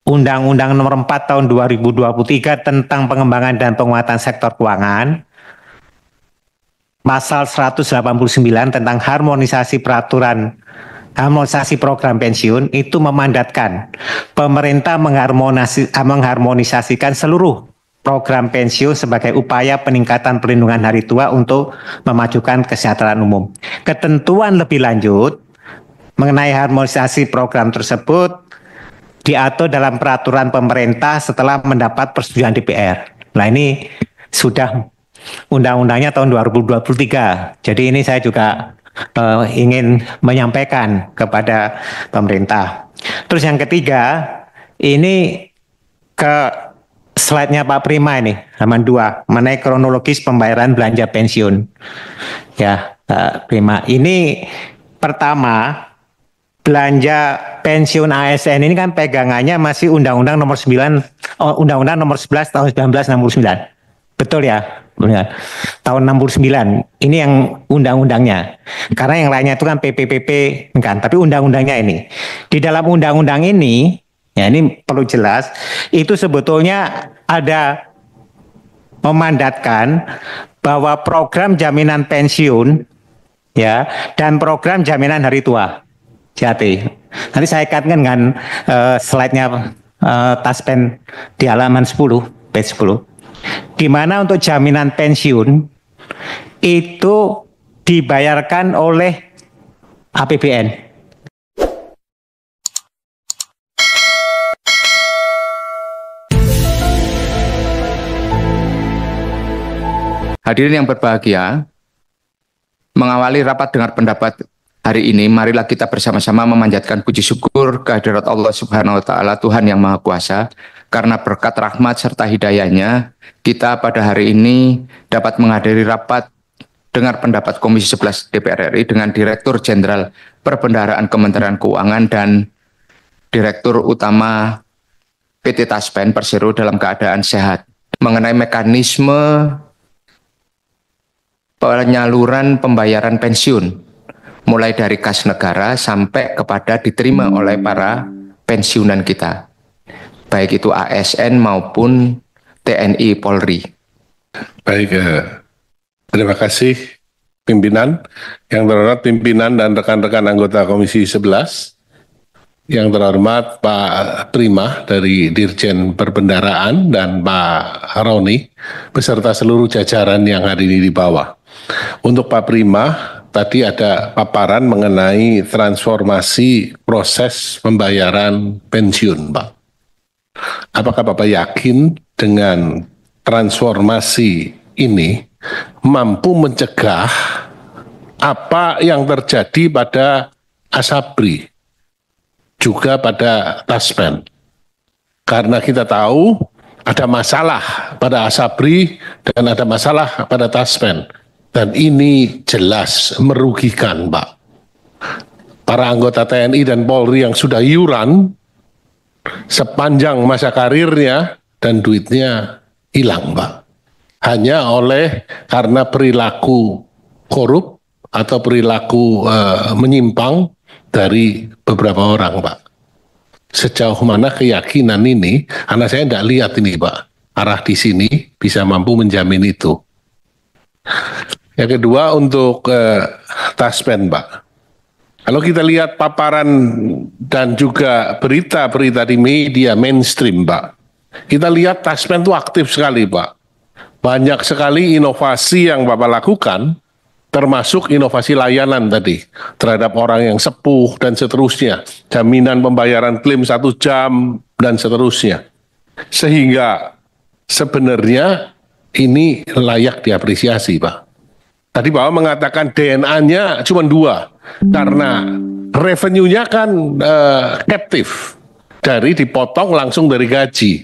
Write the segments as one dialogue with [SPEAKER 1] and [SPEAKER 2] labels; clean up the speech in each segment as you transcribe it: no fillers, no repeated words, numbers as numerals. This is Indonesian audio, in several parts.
[SPEAKER 1] Undang-Undang Nomor 4 Tahun 2023 tentang pengembangan dan penguatan sektor keuangan, Pasal 189 tentang harmonisasi program pensiun itu memandatkan pemerintah mengharmonisasikan seluruh program pensiun sebagai upaya peningkatan perlindungan hari tua untuk memajukan kesejahteraan umum. Ketentuan lebih lanjut mengenai harmonisasi program tersebut diatur dalam peraturan pemerintah setelah mendapat persetujuan DPR. Nah, ini sudah undang-undangnya tahun 2023. Jadi ini saya juga ingin menyampaikan kepada pemerintah. Terus yang ketiga, ini ke slide-nya Pak Prima ini, halaman 2, mengenai kronologis pembayaran belanja pensiun. Ya, Pak Prima. Ini pertama, belanja pensiun ASN ini kan pegangannya masih Undang-Undang Nomor 11 Tahun 1969. Betul ya? Tahun 69. Ini yang undang-undangnya. Karena yang lainnya itu kan PPPP kan, tapi undang-undangnya ini. Di dalam undang-undang ini, ya ini perlu jelas, itu sebetulnya ada memandatkan bahwa program jaminan pensiun ya dan program jaminan hari tua. Jati. Nanti saya kaitkan dengan slide-nya Taspen di halaman 10, page 10. Di mana untuk jaminan pensiun itu dibayarkan oleh APBN.
[SPEAKER 2] Hadirin yang berbahagia, mengawali rapat dengar pendapat hari ini, marilah kita bersama-sama memanjatkan puji syukur kehadirat Allah Subhanahu wa Ta'ala, Tuhan yang Maha Kuasa. Karena berkat rahmat serta hidayahnya, kita pada hari ini dapat menghadiri rapat dengar pendapat Komisi 11 DPR RI dengan Direktur Jenderal Perbendaharaan Kementerian Keuangan dan Direktur Utama PT Taspen Persero dalam keadaan sehat mengenai mekanisme penyaluran pembayaran pensiun mulai dari kas negara sampai kepada diterima oleh para pensiunan kita, baik itu ASN maupun TNI Polri.
[SPEAKER 3] Baik, terima kasih pimpinan, yang terhormat pimpinan dan rekan-rekan anggota Komisi 11, yang terhormat Pak Prima dari Dirjen Perbendaharaan dan Pak Roni, beserta seluruh jajaran yang hari ini di bawah. Untuk Pak Prima, tadi ada paparan mengenai transformasi proses pembayaran pensiun, Pak. Apakah Bapak yakin dengan transformasi ini mampu mencegah apa yang terjadi pada Asabri, juga pada Taspen? Karena kita tahu ada masalah pada Asabri dan ada masalah pada Taspen. Dan ini jelas merugikan, Pak. Para anggota TNI dan Polri yang sudah iuran sepanjang masa karirnya dan duitnya hilang, Pak. Hanya karena perilaku korup atau perilaku menyimpang dari beberapa orang, Pak. Sejauh mana keyakinan ini, anak saya tidak lihat ini, Pak, arah di sini bisa mampu menjamin itu. Yang kedua untuk Taspen, Pak. Kalau kita lihat paparan dan juga berita-berita di media mainstream, Pak, kita lihat Taspen itu aktif sekali, Pak. Banyak sekali inovasi yang Bapak lakukan, termasuk inovasi layanan tadi, terhadap orang yang sepuh dan seterusnya, jaminan pembayaran klaim 1 jam, dan seterusnya. Sehingga sebenarnya ini layak diapresiasi, Pak. Tadi Bapak mengatakan DNA-nya cuma 2, karena revenue-nya kan captive, dari dipotong langsung dari gaji.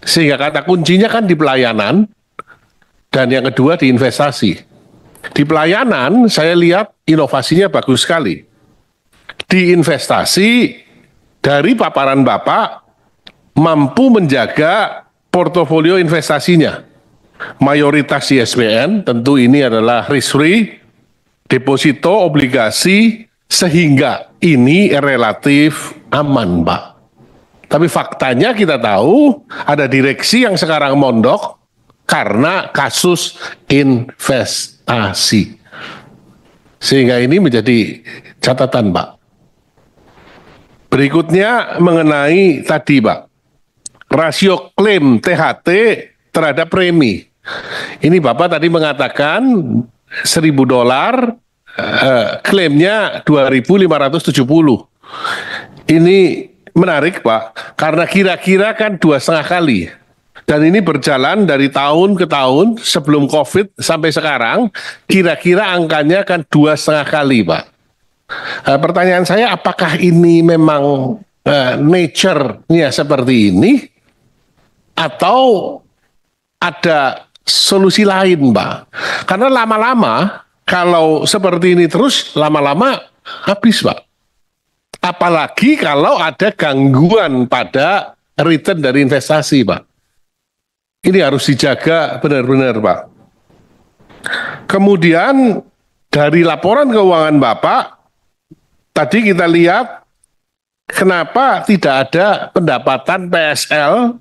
[SPEAKER 3] Sehingga kata kuncinya kan di pelayanan, dan yang kedua di investasi. Di pelayanan saya lihat inovasinya bagus sekali. Di investasi, dari paparan Bapak, mampu menjaga portofolio investasinya. Mayoritas di SBN, tentu ini adalah risk free, deposito, obligasi, sehingga ini relatif aman, Pak. Tapi faktanya kita tahu ada direksi yang sekarang mondok karena kasus investasi. Sehingga ini menjadi catatan, Pak. Berikutnya mengenai tadi, Pak, rasio klaim THT terhadap premi. Ini Bapak tadi mengatakan $1.000, klaimnya 2.570. Ini menarik, Pak, karena kira-kira kan 2,5 kali. Dan ini berjalan dari tahun ke tahun sebelum COVID sampai sekarang, kira-kira angkanya kan 2,5 kali, Pak. Pertanyaan saya, apakah ini memang nature-nya seperti ini, atau ada solusi lain, Pak? Karena lama-lama, kalau seperti ini terus, lama-lama habis, Pak. Apalagi kalau ada gangguan pada return dari investasi, Pak. Ini harus dijaga benar-benar, Pak. Kemudian dari laporan keuangan Bapak, tadi kita lihat kenapa tidak ada pendapatan PSL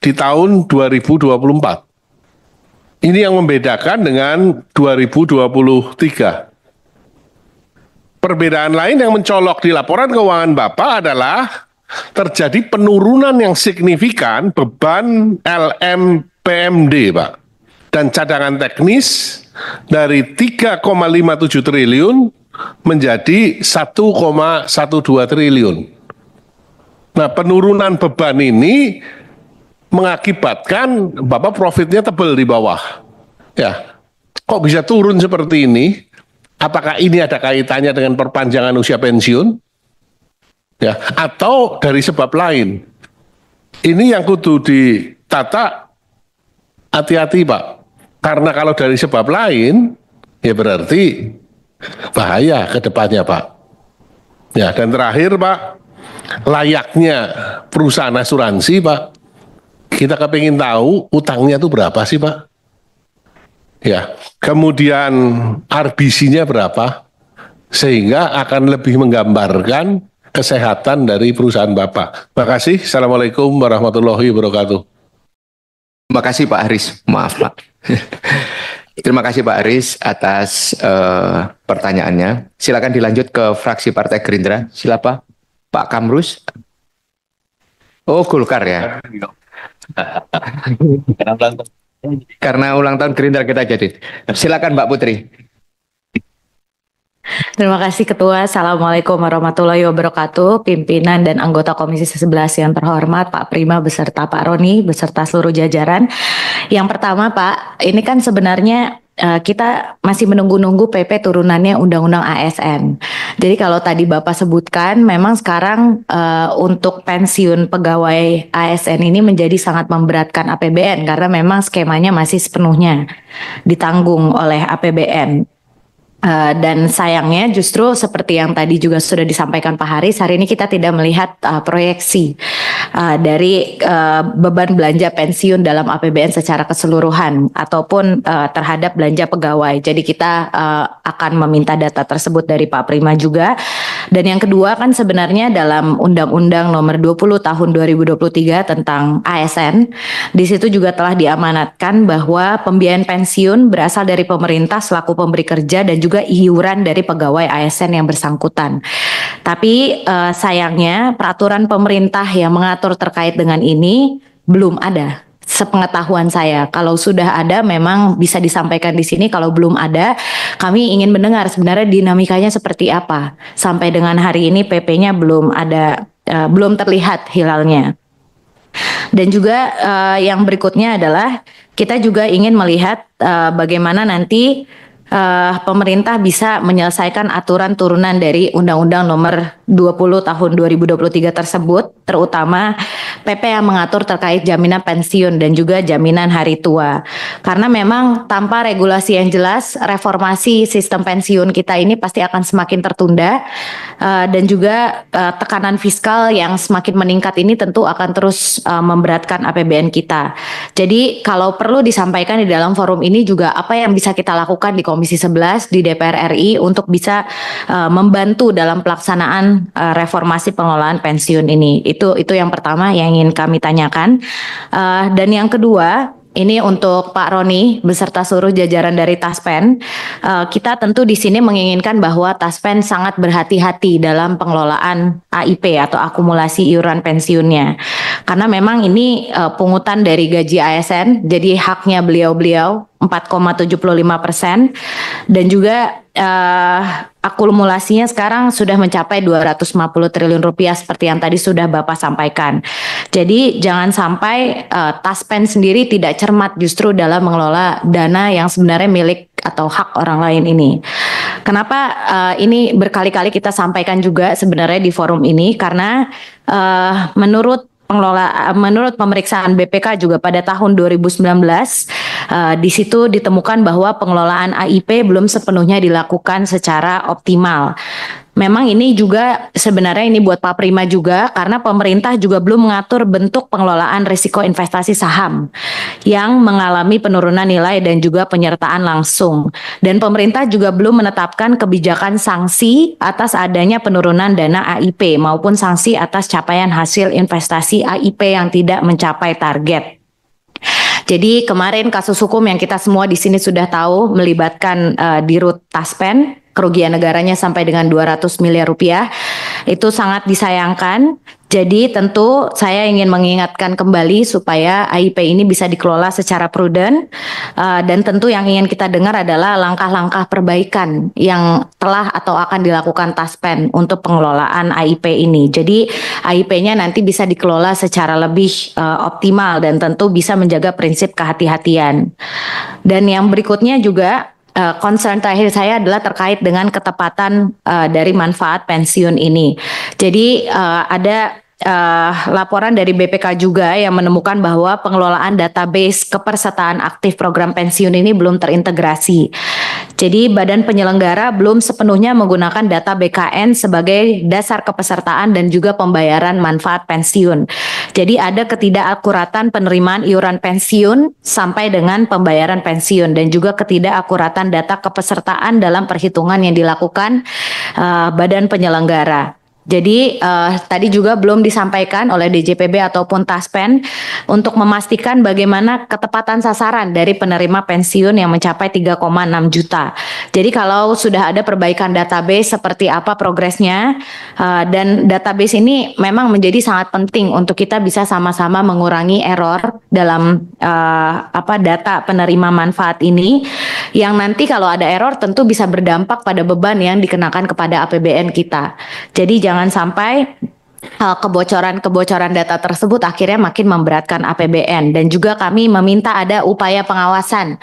[SPEAKER 3] di tahun 2024. Ini yang membedakan dengan 2023. Perbedaan lain yang mencolok di laporan keuangan Bapak adalah terjadi penurunan yang signifikan beban LMPMD, Pak. Dan cadangan teknis dari 3,57 triliun menjadi 1,12 triliun. Nah, penurunan beban ini mengakibatkan Bapak profitnya tebal di bawah. Ya, kok bisa turun seperti ini? Apakah ini ada kaitannya dengan perpanjangan usia pensiun? Ya, atau dari sebab lain? Ini yang kudu ditata hati-hati, Pak. Karena kalau dari sebab lain, ya berarti bahaya ke depannya, Pak. Ya, dan terakhir, Pak, layaknya perusahaan asuransi, Pak, kita kepingin tahu utangnya itu berapa sih, Pak? Ya, kemudian RBC-nya berapa, sehingga akan lebih menggambarkan kesehatan dari perusahaan Bapak. Terima kasih. Assalamualaikum warahmatullahi wabarakatuh.
[SPEAKER 2] Terima kasih Pak Aris. Maaf Pak. Terima kasih Pak Aris atas pertanyaannya. Silakan dilanjut ke fraksi Partai Gerindra. Silakan Pak Kamrus. Oh, Golkar ya. Karena ulang tahun Gerindra kita jadi. Silakan Mbak Putri.
[SPEAKER 4] Terima kasih Ketua. Assalamualaikum warahmatullahi wabarakatuh. Pimpinan dan anggota Komisi 11 yang terhormat, Pak Prima beserta Pak Roni beserta seluruh jajaran. Yang pertama Pak, ini kan sebenarnya kita masih menunggu-nunggu PP turunannya Undang-Undang ASN. Jadi kalau tadi Bapak sebutkan, memang sekarang untuk pensiun pegawai ASN ini menjadi sangat memberatkan APBN karena memang skemanya masih sepenuhnya ditanggung oleh APBN. Dan sayangnya justru seperti yang tadi juga sudah disampaikan Pak Haris, hari ini kita tidak melihat proyeksi dari beban belanja pensiun dalam APBN secara keseluruhan ataupun terhadap belanja pegawai. Jadi kita akan meminta data tersebut dari Pak Prima juga. Dan yang kedua kan sebenarnya dalam Undang-Undang Nomor 20 Tahun 2023 tentang ASN, di situ juga telah diamanatkan bahwa pembiayaan pensiun berasal dari pemerintah selaku pemberi kerja dan juga iuran dari pegawai ASN yang bersangkutan. Tapi sayangnya peraturan pemerintah yang mengatur terkait dengan ini belum ada. Sepengetahuan saya, kalau sudah ada memang bisa disampaikan di sini. Kalau belum ada, kami ingin mendengar sebenarnya dinamikanya seperti apa. Sampai dengan hari ini PP-nya belum ada, belum terlihat hilalnya. Dan juga yang berikutnya adalah kita juga ingin melihat bagaimana nanti pemerintah bisa menyelesaikan aturan turunan dari Undang-Undang Nomor 20 Tahun 2023 tersebut, terutama PP yang mengatur terkait jaminan pensiun dan juga jaminan hari tua. Karena memang tanpa regulasi yang jelas, reformasi sistem pensiun kita ini pasti akan semakin tertunda, dan juga tekanan fiskal yang semakin meningkat ini tentu akan terus memberatkan APBN kita. Jadi kalau perlu disampaikan di dalam forum ini juga apa yang bisa kita lakukan di Komisi Komisi 11 di DPR RI untuk bisa membantu dalam pelaksanaan reformasi pengelolaan pensiun ini. Itu yang pertama yang ingin kami tanyakan. Dan yang kedua, ini untuk Pak Roni beserta seluruh jajaran dari Taspen. Kita tentu di sini menginginkan bahwa Taspen sangat berhati-hati dalam pengelolaan AIP atau akumulasi iuran pensiunnya. Karena memang ini pungutan dari gaji ASN, jadi haknya beliau-beliau 4,75%, dan juga akumulasinya sekarang sudah mencapai 250 triliun rupiah seperti yang tadi sudah Bapak sampaikan. Jadi jangan sampai Taspen sendiri tidak cermat justru dalam mengelola dana yang sebenarnya milik atau hak orang lain ini. Kenapa ini berkali-kali kita sampaikan juga sebenarnya di forum ini, karena menurut pemeriksaan BPK juga pada tahun 2019 di situ ditemukan bahwa pengelolaan AIP belum sepenuhnya dilakukan secara optimal. Memang ini juga sebenarnya ini buat Pak Prima juga, karena pemerintah juga belum mengatur bentuk pengelolaan risiko investasi saham yang mengalami penurunan nilai dan juga penyertaan langsung. Dan pemerintah juga belum menetapkan kebijakan sanksi atas adanya penurunan dana AIP maupun sanksi atas capaian hasil investasi AIP yang tidak mencapai target. Jadi kemarin kasus hukum yang kita semua di sini sudah tahu melibatkan Dirut Taspen, kerugian negaranya sampai dengan 200 miliar rupiah, itu sangat disayangkan. Jadi tentu saya ingin mengingatkan kembali supaya AIP ini bisa dikelola secara prudent, dan tentu yang ingin kita dengar adalah langkah-langkah perbaikan yang telah atau akan dilakukan Taspen untuk pengelolaan AIP ini. Jadi AIP-nya nanti bisa dikelola secara lebih optimal dan tentu bisa menjaga prinsip kehati-hatian. Dan yang berikutnya juga concern terakhir saya adalah terkait dengan ketepatan dari manfaat pensiun ini. Jadi ada laporan dari BPK juga yang menemukan bahwa pengelolaan database kepesertaan aktif program pensiun ini belum terintegrasi. Jadi badan penyelenggara belum sepenuhnya menggunakan data BKN sebagai dasar kepesertaan dan juga pembayaran manfaat pensiun. Jadi ada ketidakakuratan penerimaan iuran pensiun sampai dengan pembayaran pensiun, dan juga ketidakakuratan data kepesertaan dalam perhitungan yang dilakukan badan penyelenggara. Jadi tadi juga belum disampaikan oleh DJPB ataupun Taspen untuk memastikan bagaimana ketepatan sasaran dari penerima pensiun yang mencapai 3,6 juta. Jadi kalau sudah ada perbaikan database seperti apa progresnya, dan database ini memang menjadi sangat penting untuk kita bisa sama-sama mengurangi error dalam data penerima manfaat ini, yang nanti kalau ada error tentu bisa berdampak pada beban yang dikenakan kepada APBN kita. Jadi jangan sampai kebocoran data tersebut akhirnya makin memberatkan APBN. Dan juga kami meminta ada upaya pengawasan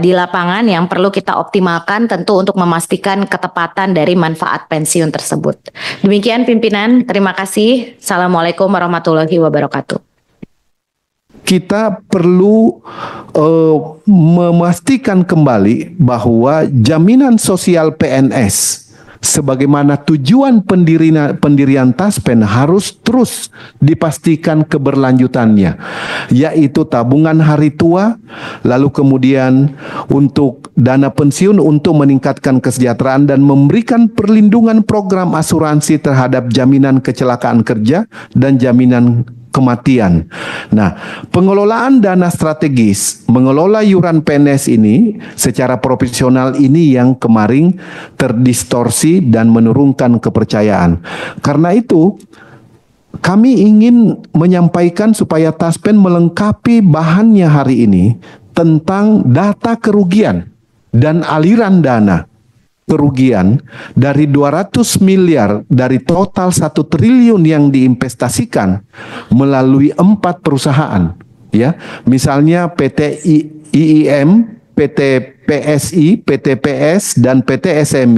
[SPEAKER 4] di lapangan yang perlu kita optimalkan tentu untuk memastikan ketepatan dari manfaat pensiun tersebut. Demikian pimpinan, terima kasih. Assalamualaikum warahmatullahi wabarakatuh.
[SPEAKER 5] Kita perlu memastikan kembali bahwa jaminan sosial PNS sebagaimana tujuan pendirian Taspen harus terus dipastikan keberlanjutannya, yaitu tabungan hari tua, lalu kemudian untuk dana pensiun untuk meningkatkan kesejahteraan dan memberikan perlindungan program asuransi terhadap jaminan kecelakaan kerja dan jaminan kematian. Nah, pengelolaan dana strategis, mengelola iuran PNS ini secara profesional ini yang kemarin terdistorsi dan menurunkan kepercayaan. Karena itu, kami ingin menyampaikan supaya Taspen melengkapi bahannya hari ini tentang data kerugian dan aliran dana kerugian dari 200 miliar dari total 1 triliun yang diinvestasikan melalui 4 perusahaan, ya. Misalnya PT IIM, PT PSI, PT PS dan PT SM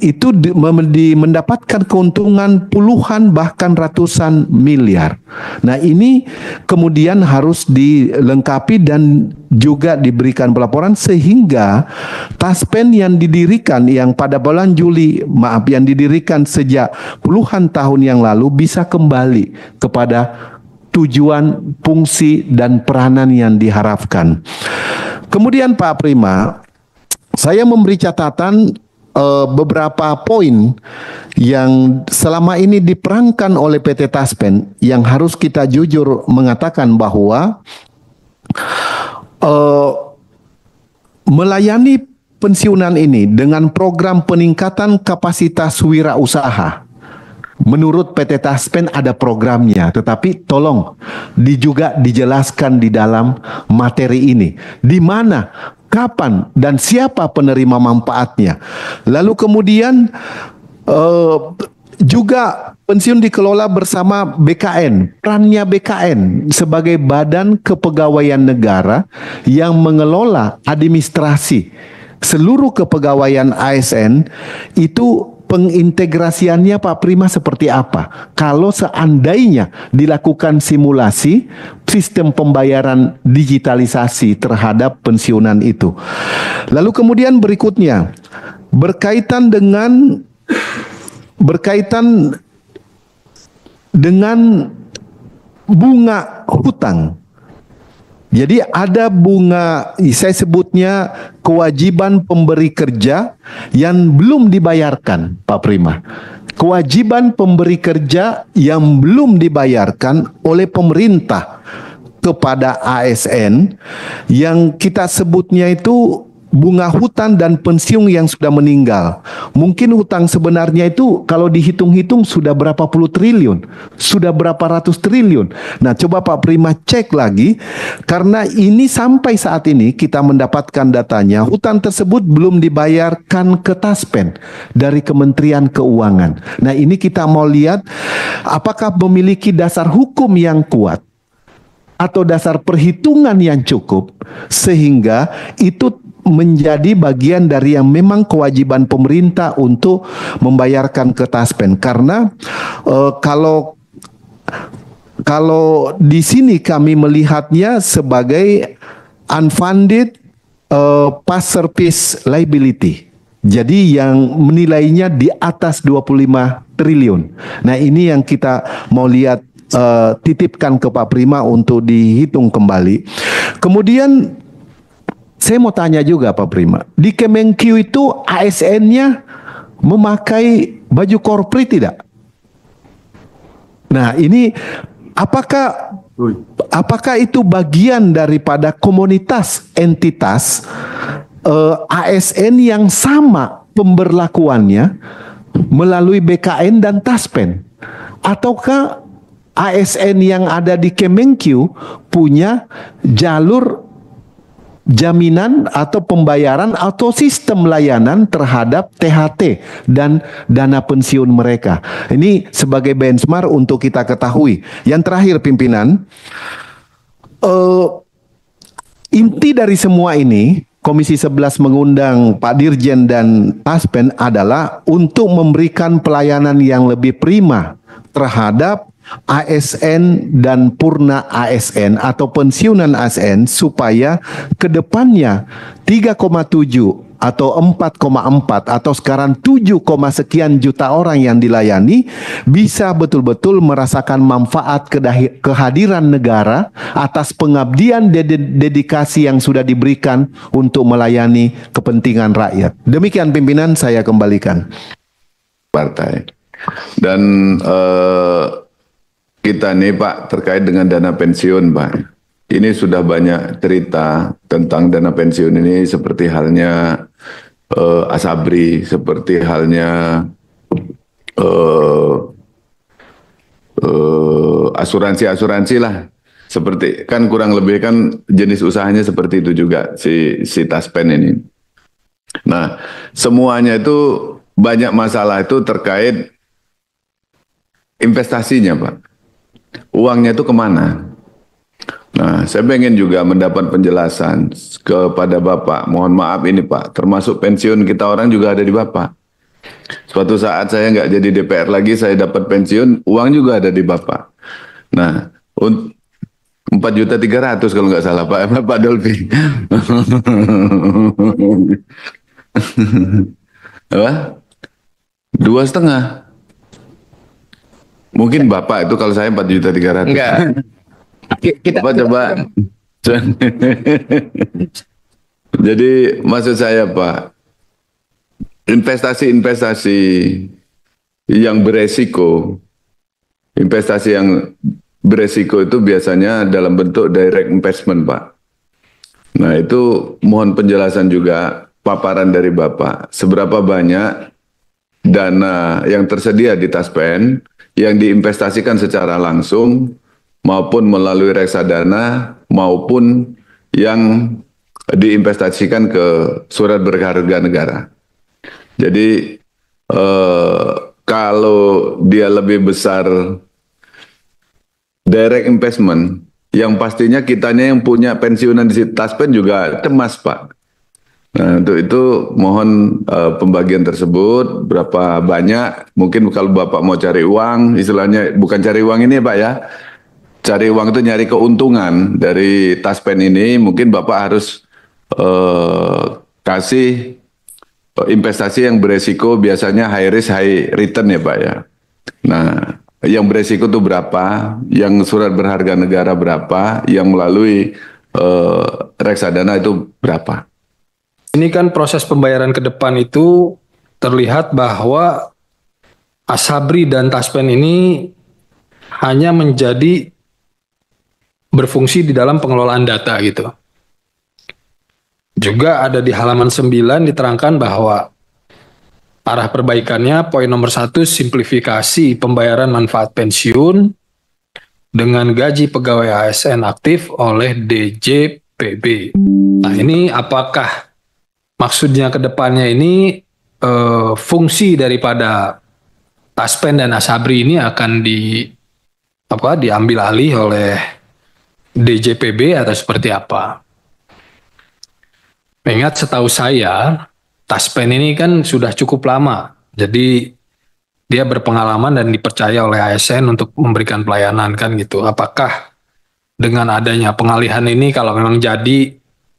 [SPEAKER 5] itu mendapatkan keuntungan puluhan bahkan ratusan miliar. Nah, ini kemudian harus dilengkapi dan juga diberikan pelaporan sehingga Taspen yang didirikan yang pada bulan Juli, yang didirikan sejak puluhan tahun yang lalu bisa kembali kepada tujuan, fungsi dan peranan yang diharapkan. Kemudian Pak Prima, saya memberi catatan beberapa poin yang selama ini diperankan oleh PT Taspen yang harus kita jujur mengatakan bahwa melayani pensiunan ini dengan program peningkatan kapasitas wirausaha. Menurut PT Taspen ada programnya, tetapi tolong juga dijelaskan di dalam materi ini. Di mana, kapan, dan siapa penerima manfaatnya. Lalu kemudian juga pensiun dikelola bersama BKN. Perannya BKN sebagai badan kepegawaian negara yang mengelola administrasi seluruh kepegawaian ASN itu. Pengintegrasiannya Pak Prima seperti apa? Kalau seandainya dilakukan simulasi sistem pembayaran digitalisasi terhadap pensiunan itu. Lalu kemudian berikutnya berkaitan dengan bunga hutang. Jadi ada bunga, saya sebutnya kewajiban pemberi kerja yang belum dibayarkan, Pak Prima. Kewajiban pemberi kerja yang belum dibayarkan oleh pemerintah kepada ASN yang kita sebutnya itu bunga hutang dan pensiun yang sudah meninggal. Mungkin hutang sebenarnya itu kalau dihitung-hitung sudah berapa puluh triliun, sudah berapa ratus triliun. Nah, coba Pak Prima cek lagi, karena ini sampai saat ini kita mendapatkan datanya, hutang tersebut belum dibayarkan ke Taspen dari Kementerian Keuangan. Nah, ini kita mau lihat apakah memiliki dasar hukum yang kuat atau dasar perhitungan yang cukup sehingga itu menjadi bagian dari yang memang kewajiban pemerintah untuk membayarkan ke Taspen. Karena kalau di sini kami melihatnya sebagai unfunded past service liability. Jadi yang menilainya di atas 25 triliun. Nah, ini yang kita mau lihat, titipkan ke Pak Prima untuk dihitung kembali. Kemudian saya mau tanya juga Pak Prima, di Kemenkyu itu ASN-nya memakai baju korpri tidak? Nah, ini apakah itu bagian daripada komunitas entitas ASN yang sama pemberlakuannya melalui BKN dan Taspen? Ataukah ASN yang ada di Kemenkyu punya jalur jaminan atau pembayaran atau sistem layanan terhadap THT dan dana pensiun mereka? Ini sebagai benchmark untuk kita ketahui. Yang terakhir pimpinan, inti dari semua ini, Komisi 11 mengundang Pak Dirjen dan Taspen adalah untuk memberikan pelayanan yang lebih prima terhadap ASN dan purna ASN atau pensiunan ASN supaya kedepannya 3,7 atau 4,4 atau sekarang 7, sekian juta orang yang dilayani bisa betul-betul merasakan manfaat kehadiran negara atas pengabdian dedikasi yang sudah diberikan untuk melayani kepentingan rakyat. Demikian pimpinan, saya kembalikan.
[SPEAKER 6] Partai. Dan kita nih Pak terkait dengan dana pensiun Pak, ini sudah banyak cerita tentang dana pensiun ini seperti halnya Asabri, seperti halnya asuransi-asuransi lah, seperti kan kurang lebih kan jenis usahanya seperti itu juga si Taspen ini. Nah, semuanya itu banyak masalah itu terkait investasinya Pak. Uangnya itu kemana? Nah, saya pengen juga mendapat penjelasan kepada Bapak. Mohon maaf ini Pak, termasuk pensiun kita orang juga ada di Bapak. Suatu saat saya nggak jadi DPR lagi, saya dapat pensiun, uang juga ada di Bapak. Nah, 4.300.000 kalau nggak salah Pak Dolphy. Apa? 2,5. Mungkin Bapak itu kalau saya 4.300.000.
[SPEAKER 2] Enggak. Kita
[SPEAKER 6] coba. Jadi maksud saya Pak, investasi-investasi yang beresiko, investasi yang beresiko itu biasanya dalam bentuk direct investment Pak. Nah itu mohon penjelasan juga, paparan dari Bapak, seberapa banyak dana yang tersedia di Taspen yang diinvestasikan secara langsung maupun melalui reksadana maupun yang diinvestasikan ke surat berharga negara. Jadi kalau dia lebih besar direct investment, yang pastinya kitanya yang punya pensiunan di Taspen juga cemas Pak. Nah untuk itu mohon pembagian tersebut berapa banyak, mungkin kalau Bapak mau cari uang, istilahnya bukan cari uang ini Pak ya, cari uang itu nyari keuntungan dari Taspen ini, mungkin Bapak harus kasih investasi yang beresiko, biasanya high risk high return ya Pak ya. Nah yang beresiko itu berapa, yang surat berharga negara berapa, yang melalui reksadana itu berapa.
[SPEAKER 7] Ini kan proses pembayaran ke depan itu terlihat bahwa Asabri dan Taspen ini hanya menjadi berfungsi di dalam pengelolaan data gitu. Juga ada di halaman 9 diterangkan bahwa arah perbaikannya poin nomor 1, simplifikasi pembayaran manfaat pensiun dengan gaji pegawai ASN aktif oleh DJPB. Nah ini apakah maksudnya ke depannya ini fungsi daripada Taspen dan Asabri ini akan diambil alih oleh DJPB atau seperti apa? Mengingat setahu saya Taspen ini kan sudah cukup lama, jadi dia berpengalaman dan dipercaya oleh ASN untuk memberikan pelayanan kan gitu. Apakah dengan adanya pengalihan ini kalau memang jadi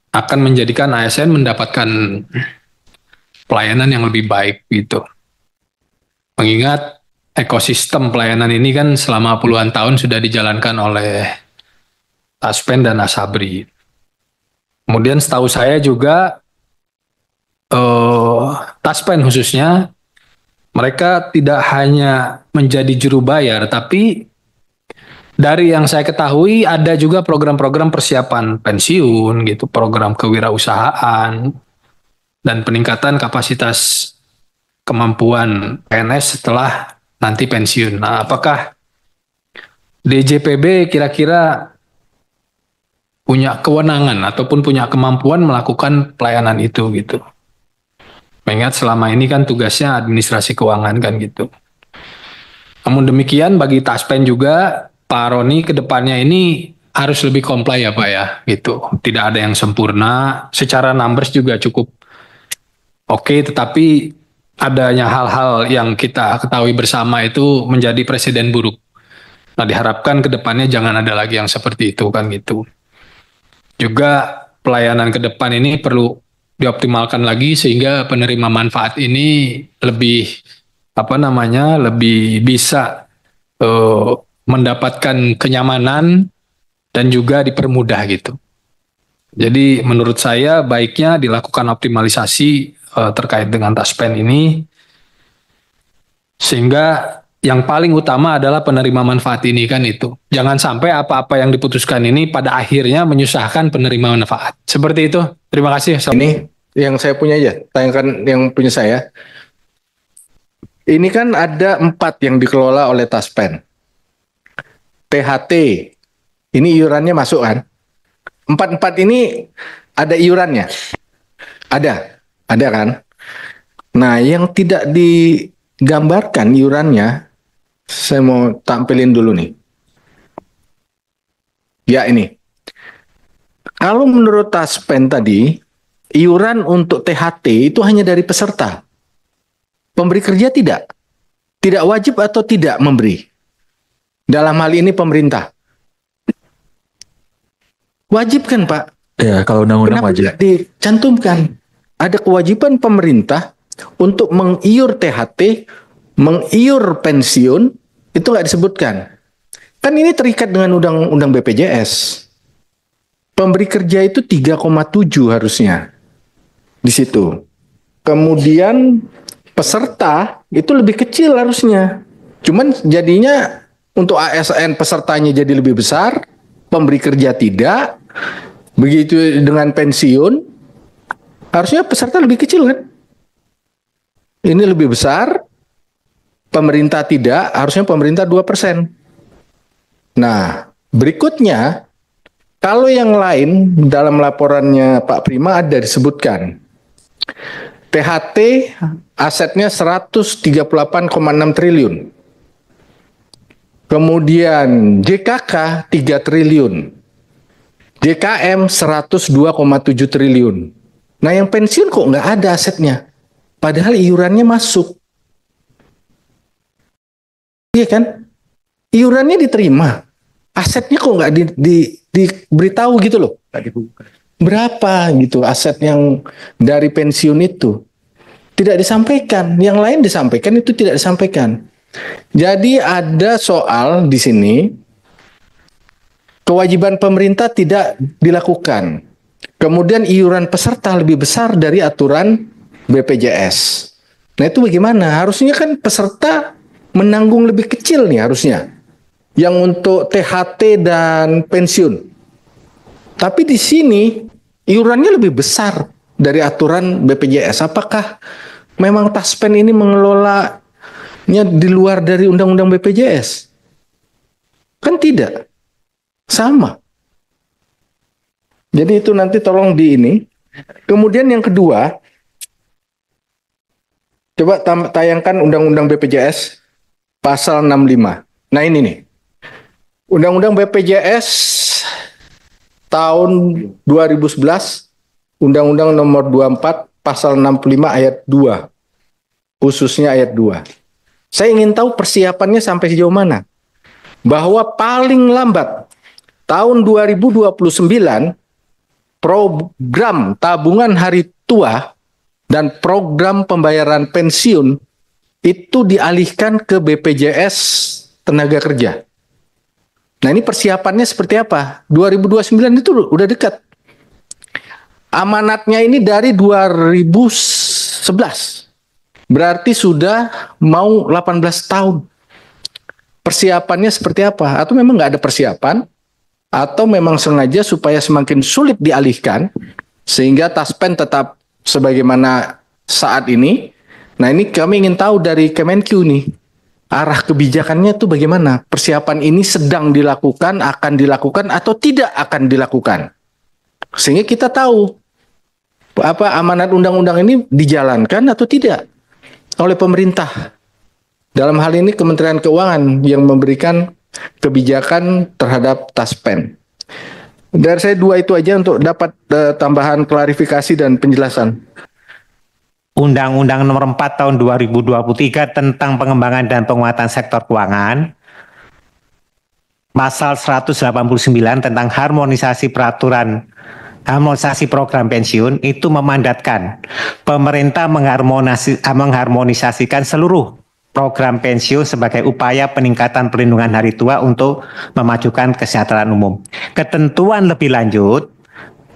[SPEAKER 7] akan menjadikan ASN mendapatkan pelayanan yang lebih baik gitu. Mengingat ekosistem pelayanan ini kan selama puluhan tahun sudah dijalankan oleh Taspen dan Asabri. Kemudian setahu saya juga Taspen khususnya mereka tidak hanya menjadi juru bayar, tapi dari yang saya ketahui ada juga program-program persiapan pensiun gitu, program kewirausahaan dan peningkatan kapasitas kemampuan PNS setelah nanti pensiun. Nah, apakah DJPB kira-kira punya kewenangan ataupun punya kemampuan melakukan pelayanan itu gitu? Mengingat selama ini kan tugasnya administrasi keuangan kan gitu. Namun demikian bagi Taspen juga Pak Roni ke depannya ini harus lebih comply ya Pak ya gitu. Tidak ada yang sempurna, secara numbers juga cukup oke, tetapi adanya hal-hal yang kita ketahui bersama itu menjadi presiden buruk. Nah diharapkan ke depannya jangan ada lagi yang seperti itu kan gitu. Juga pelayanan ke depan ini perlu dioptimalkan lagi sehingga penerima manfaat ini lebih lebih bisa mendapatkan kenyamanan dan juga dipermudah gitu. Jadi menurut saya baiknya dilakukan optimalisasi terkait dengan Taspen ini sehingga yang paling utama adalah penerima manfaat ini kan itu. Jangan sampai apa-apa yang diputuskan ini pada akhirnya menyusahkan penerima manfaat. Seperti itu. Terima kasih.
[SPEAKER 8] Ini yang saya punya aja, tayangkan yang punya saya. Ini kan ada 4 yang dikelola oleh Taspen. THT, ini iurannya masuk kan? 4 ini ada iurannya? Ada kan? Nah, yang tidak digambarkan iurannya, saya mau tampilin dulu nih. Ya ini. Kalau menurut Taspen tadi, iuran untuk THT itu hanya dari peserta. Pemberi kerja tidak. Tidak wajib atau tidak memberi. Dalam hal ini pemerintah. Wajib kan Pak?
[SPEAKER 9] Ya, kalau undang-undang wajib.
[SPEAKER 8] Kenapa dicantumkan? Ada kewajiban pemerintah untuk mengiur THT, mengiur pensiun, itu nggak disebutkan. Kan ini terikat dengan undang-undang BPJS. Pemberi kerja itu 3,7 harusnya. di situ. Kemudian peserta itu lebih kecil harusnya. Cuman jadinya untuk ASN pesertanya jadi lebih besar, pemberi kerja tidak. Begitu dengan pensiun, harusnya peserta lebih kecil kan? Ini lebih besar, pemerintah tidak, harusnya pemerintah 2%. Nah, berikutnya, kalau yang lain dalam laporannya Pak Prima ada disebutkan, THT asetnya 138,6 triliun. Kemudian JKK 3 triliun. JKM 102,7 triliun. Nah yang pensiun kok nggak ada asetnya. Padahal iurannya masuk. Iya kan? Iurannya diterima. Asetnya kok nggak diberitahu gitu loh. Berapa gitu aset yang dari pensiun itu. Tidak disampaikan. Yang lain disampaikan, itu tidak disampaikan. Jadi ada soal di sini. Kewajiban pemerintah tidak dilakukan. Kemudian iuran peserta lebih besar dari aturan BPJS. Nah itu bagaimana? Harusnya kan peserta menanggung lebih kecil nih harusnya. Yang untuk THT dan pensiun. Tapi di sini iurannya lebih besar dari aturan BPJS. Apakah memang Taspen ini mengelolanya di luar dari undang-undang BPJS? Kan tidak. Sama. Jadi itu nanti tolong di ini. Kemudian yang kedua, coba tayangkan Undang-Undang BPJS pasal 65. Nah ini nih. Undang-Undang BPJS tahun 2011, Undang-Undang nomor 24 pasal 65 ayat 2. Khususnya ayat 2. Saya ingin tahu persiapannya sampai sejauh mana. Bahwa paling lambat tahun 2029 program tabungan hari tua dan program pembayaran pensiun itu dialihkan ke BPJS Tenaga Kerja. Nah ini persiapannya seperti apa? 2029 itu udah dekat. Amanatnya ini dari 2011. Berarti sudah mau 18 tahun. Persiapannya seperti apa? Atau memang nggak ada persiapan? Atau memang sengaja supaya semakin sulit dialihkan sehingga Taspen tetap sebagaimana saat ini. Nah ini kami ingin tahu dari Kemenq nih, arah kebijakannya itu bagaimana? Persiapan ini sedang dilakukan, akan dilakukan atau tidak akan dilakukan? Sehingga kita tahu apa amanat undang-undang ini dijalankan atau tidak oleh pemerintah. Dalam hal ini Kementerian Keuangan yang memberikan kebijakan terhadap Taspen. Dari saya dua itu aja untuk dapat tambahan klarifikasi dan penjelasan.
[SPEAKER 1] Undang-Undang Nomor 4 Tahun 2023 tentang pengembangan dan penguatan sektor keuangan, Pasal 189 tentang harmonisasi program pensiun itu memandatkan pemerintah mengharmonisasikan seluruh program pensiun sebagai upaya peningkatan perlindungan hari tua untuk memajukan kesejahteraan umum. Ketentuan lebih lanjut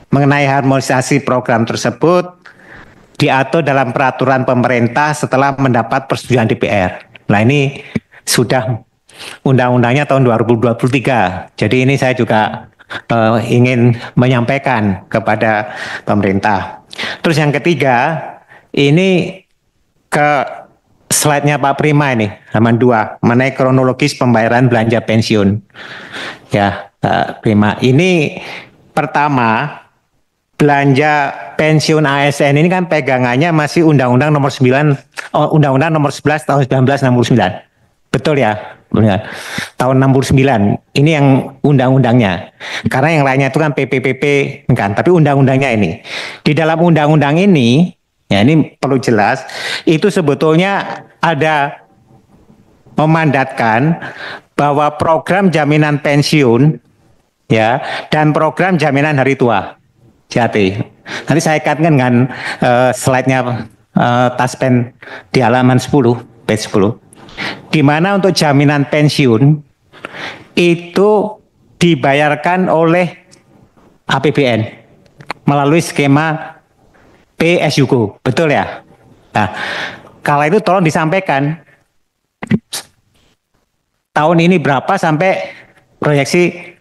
[SPEAKER 1] mengenai harmonisasi program tersebut diatur dalam peraturan pemerintah setelah mendapat persetujuan DPR. Nah ini sudah undang-undangnya tahun 2023. Jadi ini saya juga ingin menyampaikan kepada pemerintah. Terus yang ketiga, ini ke slide-nya Pak Prima ini, halaman 2, mengenai kronologis pembayaran belanja pensiun. Ya, Pak Prima. Ini pertama, belanja pensiun ASN ini kan pegangannya masih Undang-Undang Nomor 9, Undang-Undang Nomor 11 Tahun 1969. Betul ya? Tahun 69. Ini yang undang-undangnya. Karena yang lainnya itu kan PPPP kan, tapi undang-undangnya ini. Di dalam undang-undang ini, ya ini perlu jelas, itu sebetulnya ada memandatkan bahwa program jaminan pensiun ya dan program jaminan hari tua. Jadi nanti saya kaitkan dengan slide-nya Taspen di halaman 10, page 10. Di mana untuk jaminan pensiun itu dibayarkan oleh APBN melalui skema PSUKO, betul ya? Nah, kalau itu tolong disampaikan tahun ini berapa sampai proyeksi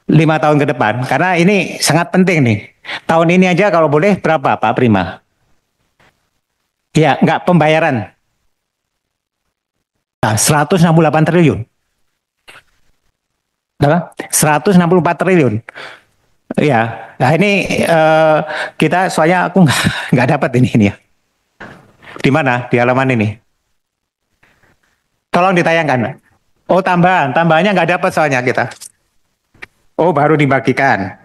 [SPEAKER 1] 5 tahun ke depan, karena ini sangat penting nih. Tahun ini aja kalau boleh berapa Pak Prima? Ya, enggak pembayaran. Nah, 168 triliun. Berapa? 164 triliun. Ya, nah ini kita soalnya aku nggak dapat ini ya. Di mana? Di halaman ini. Tolong ditayangkan. Oh, tambahannya nggak dapat soalnya kita. Oh, baru dibagikan.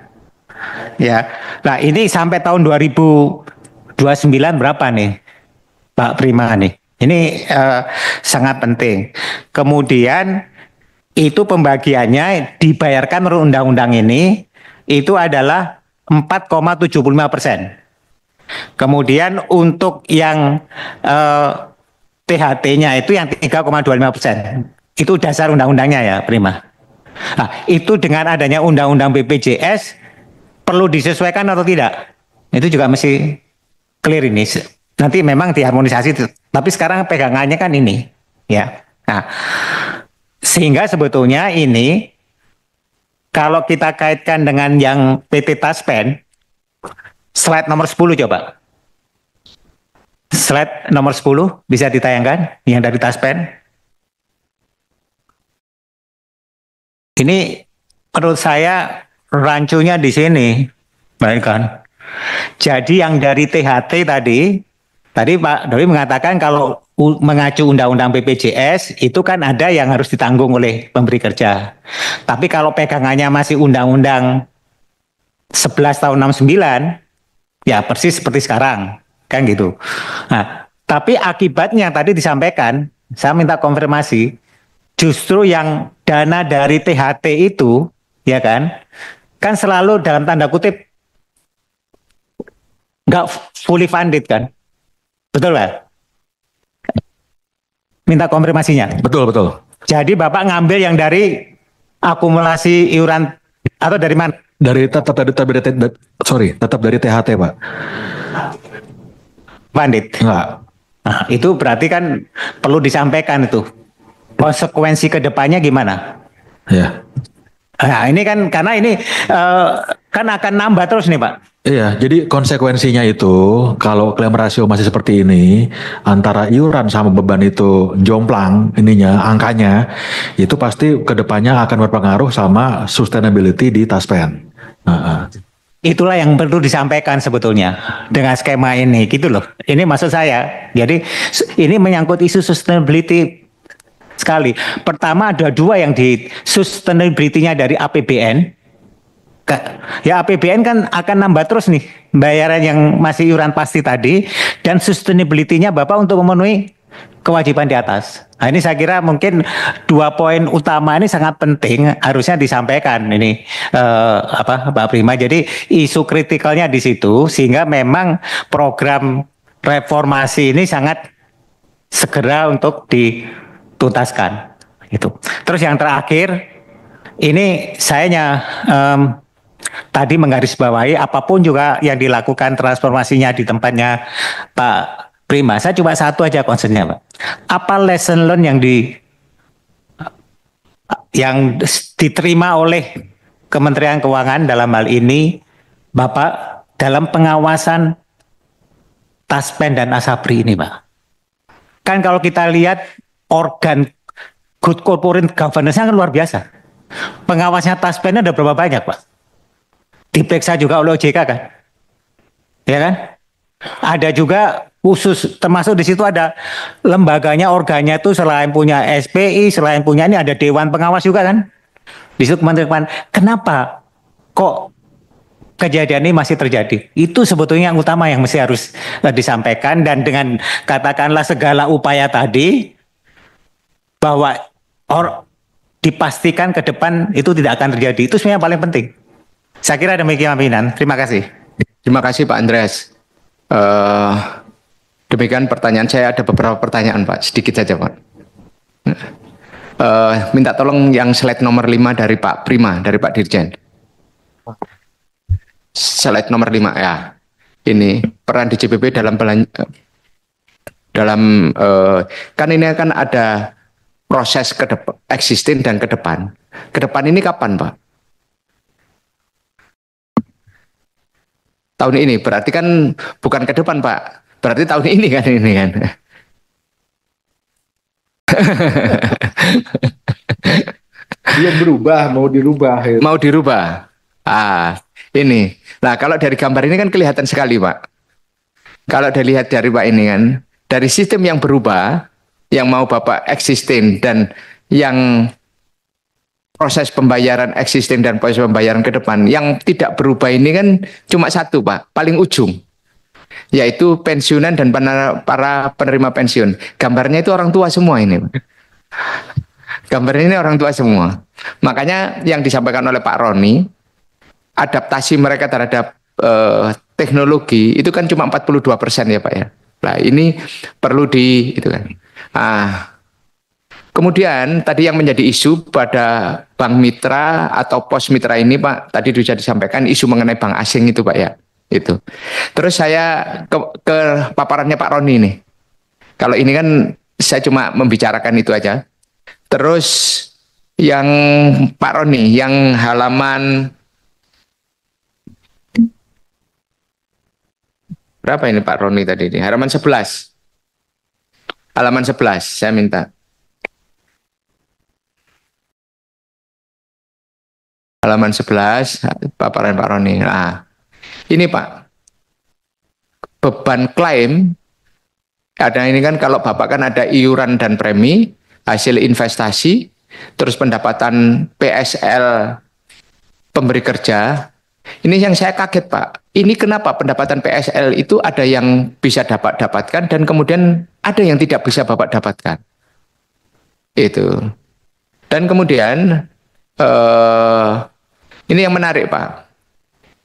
[SPEAKER 1] Ya, nah ini sampai tahun 2029 berapa nih, Pak Prima nih? Ini sangat penting. Kemudian itu pembagiannya dibayarkan menurut undang-undang ini itu adalah 4,75%. Kemudian untuk yang THT-nya itu yang 3,25%. Itu dasar undang-undangnya ya, Prima. Nah, itu dengan adanya undang-undang BPJS perlu disesuaikan atau tidak? Itu juga mesti clear ini. Nanti memang diharmonisasi, tapi sekarang pegangannya kan ini, ya. Nah, sehingga sebetulnya ini kalau kita kaitkan dengan yang PT Taspen, slide nomor 10 coba. Slide nomor 10 bisa ditayangkan yang dari Taspen. Ini menurut saya rancunya di sini, baik kan? Jadi yang dari THT tadi Pak Doi mengatakan kalau mengacu undang-undang BPJS itu kan ada yang harus ditanggung oleh pemberi kerja. Tapi kalau pegangannya masih undang-undang 11 tahun 69, ya persis seperti sekarang, kan gitu. Nah, tapi akibatnya tadi disampaikan, saya minta konfirmasi, justru yang dana dari THT itu, ya kan selalu dalam tanda kutip nggak fully funded kan, betul nggak? Minta konfirmasinya.
[SPEAKER 9] Betul.
[SPEAKER 1] Jadi Bapak ngambil yang dari akumulasi iuran atau dari mana?
[SPEAKER 9] Tetap dari THT, Pak.
[SPEAKER 1] Pandit.
[SPEAKER 9] Enggak.
[SPEAKER 1] Nah, itu berarti kan perlu disampaikan itu. Konsekuensi ke depannya gimana?
[SPEAKER 9] Ya.
[SPEAKER 1] Nah, ini kan karena ini kan akan nambah terus nih, Pak.
[SPEAKER 9] Iya, jadi konsekuensinya itu kalau klaim rasio masih seperti ini, antara iuran sama beban itu jomplang angkanya, itu pasti kedepannya akan berpengaruh sama sustainability di Taspen.
[SPEAKER 1] Itulah yang perlu disampaikan sebetulnya dengan skema ini, gitu loh. Ini maksud saya. Jadi ini menyangkut isu sustainability sekali. Pertama ada dua yang di sustainability-nya dari APBN. Ya APBN kan akan nambah terus nih bayaran yang masih iuran pasti tadi, dan sustainability-nya Bapak untuk memenuhi kewajiban di atas. Nah, ini saya kira mungkin 2 poin utama ini sangat penting harusnya disampaikan ini Pak Prima. Jadi isu kritikalnya di situ sehingga memang program reformasi ini sangat segera untuk dituntaskan. Itu. Terus yang terakhir ini saya tadi menggarisbawahi apapun juga yang dilakukan transformasinya di tempatnya Pak Prima. Saya cuma satu aja concernnya, Pak. Apa lesson learn yang diterima oleh Kementerian Keuangan dalam hal ini, Bapak, dalam pengawasan Taspen dan Asabri ini, Pak? Kan kalau kita lihat organ good corporate governance-nya kan luar biasa. Pengawasnya Taspen ada berapa banyak, Pak? Diperiksa juga oleh OJK kan, ya kan? Ada juga khusus, termasuk di situ ada lembaganya, organnya itu selain punya SPI, selain punya ini ada Dewan Pengawas juga kan? Di situ Kementerian. Kenapa kok kejadian ini masih terjadi? Itu sebetulnya yang utama yang mesti harus disampaikan, dan dengan katakanlah segala upaya tadi bahwa dipastikan ke depan itu tidak akan terjadi. Itu sebenarnya paling penting. Saya kira demikian, pimpinan. Terima kasih.
[SPEAKER 2] Terima kasih Pak Andreas. Demikian pertanyaan saya, ada beberapa pertanyaan Pak, sedikit saja Pak. Minta tolong yang slide nomor 5 dari Pak Prima, dari Pak Dirjen. Slide nomor 5 ya. ini peran DJPP kan ini kan ada proses ke depan, existing dan ke depan. Ke depan ini kapan, Pak? Tahun ini, berarti kan bukan ke depan, Pak. Berarti tahun ini kan.
[SPEAKER 8] Belum berubah, mau dirubah. Ya.
[SPEAKER 2] Mau dirubah. Ini. Nah, kalau dari gambar ini kan kelihatan sekali, Pak. Kalau dilihat dari Pak ini kan, dari sistem yang berubah, yang mau Bapak existing dan yang proses pembayaran existing dan proses pembayaran ke depan, yang tidak berubah ini kan cuma satu, Pak, paling ujung, yaitu pensiunan dan para penerima pensiun. Gambarnya itu orang tua semua ini, Pak. Gambarnya ini orang tua semua. Makanya yang disampaikan oleh Pak Roni, adaptasi mereka terhadap teknologi itu kan cuma 42% ya, Pak ya. Nah, ini perlu itu kan. Kemudian tadi yang menjadi isu pada bank mitra atau pos mitra ini, Pak, tadi sudah disampaikan isu mengenai bank asing itu, Pak ya. Itu. Terus saya ke paparannya Pak Roni nih. Kalau ini kan saya cuma membicarakan itu aja. Terus yang Pak Roni, yang halaman berapa ini Pak Roni tadi ini? Halaman 11. Halaman 11 saya minta. Halaman 11 paparan Pak Roni. Nah, ini Pak, beban klaim ada ini kan, kalau Bapak kan ada iuran dan premi, hasil investasi, terus pendapatan PSL pemberi kerja. Ini yang saya kaget, Pak. Ini kenapa pendapatan PSL itu ada yang bisa Bapak dapatkan dan kemudian ada yang tidak bisa Bapak dapatkan. Itu. Dan kemudian ini yang menarik, Pak.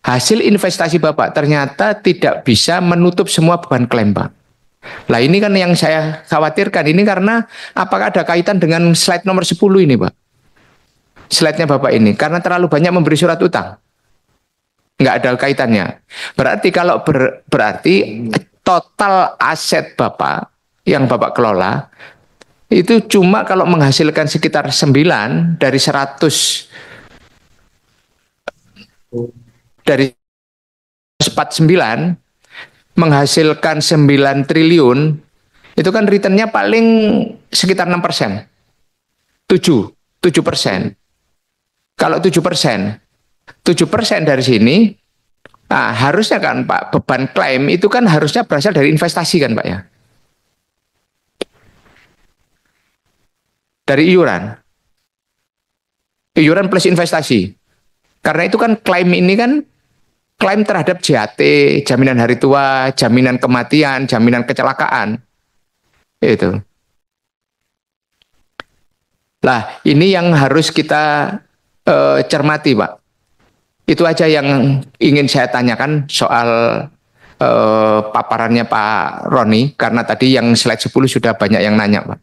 [SPEAKER 2] Hasil investasi Bapak ternyata tidak bisa menutup semua beban klaim, Pak. Nah, ini kan yang saya khawatirkan. Ini karena apakah ada kaitan dengan slide nomor 10 ini, Pak? Slide-nya Bapak ini. Karena terlalu banyak memberi surat utang. Nggak ada kaitannya. Berarti kalau berarti total aset Bapak yang Bapak kelola itu cuma kalau menghasilkan sekitar 9 dari 100 dari 49 menghasilkan 9 triliun, itu kan returnnya paling sekitar 6%. 7%. Kalau 7% dari sini, nah, harusnya kan Pak, beban klaim itu kan harusnya berasal dari investasi kan Pak ya. Dari iuran. Iuran plus investasi. Karena itu kan klaim ini kan klaim terhadap JHT, jaminan hari tua, jaminan kematian, jaminan kecelakaan. Itu. Lah, ini yang harus kita cermati, Pak. Itu aja yang ingin saya tanyakan soal paparannya Pak Roni, karena tadi yang slide 10 sudah banyak yang nanya, Pak.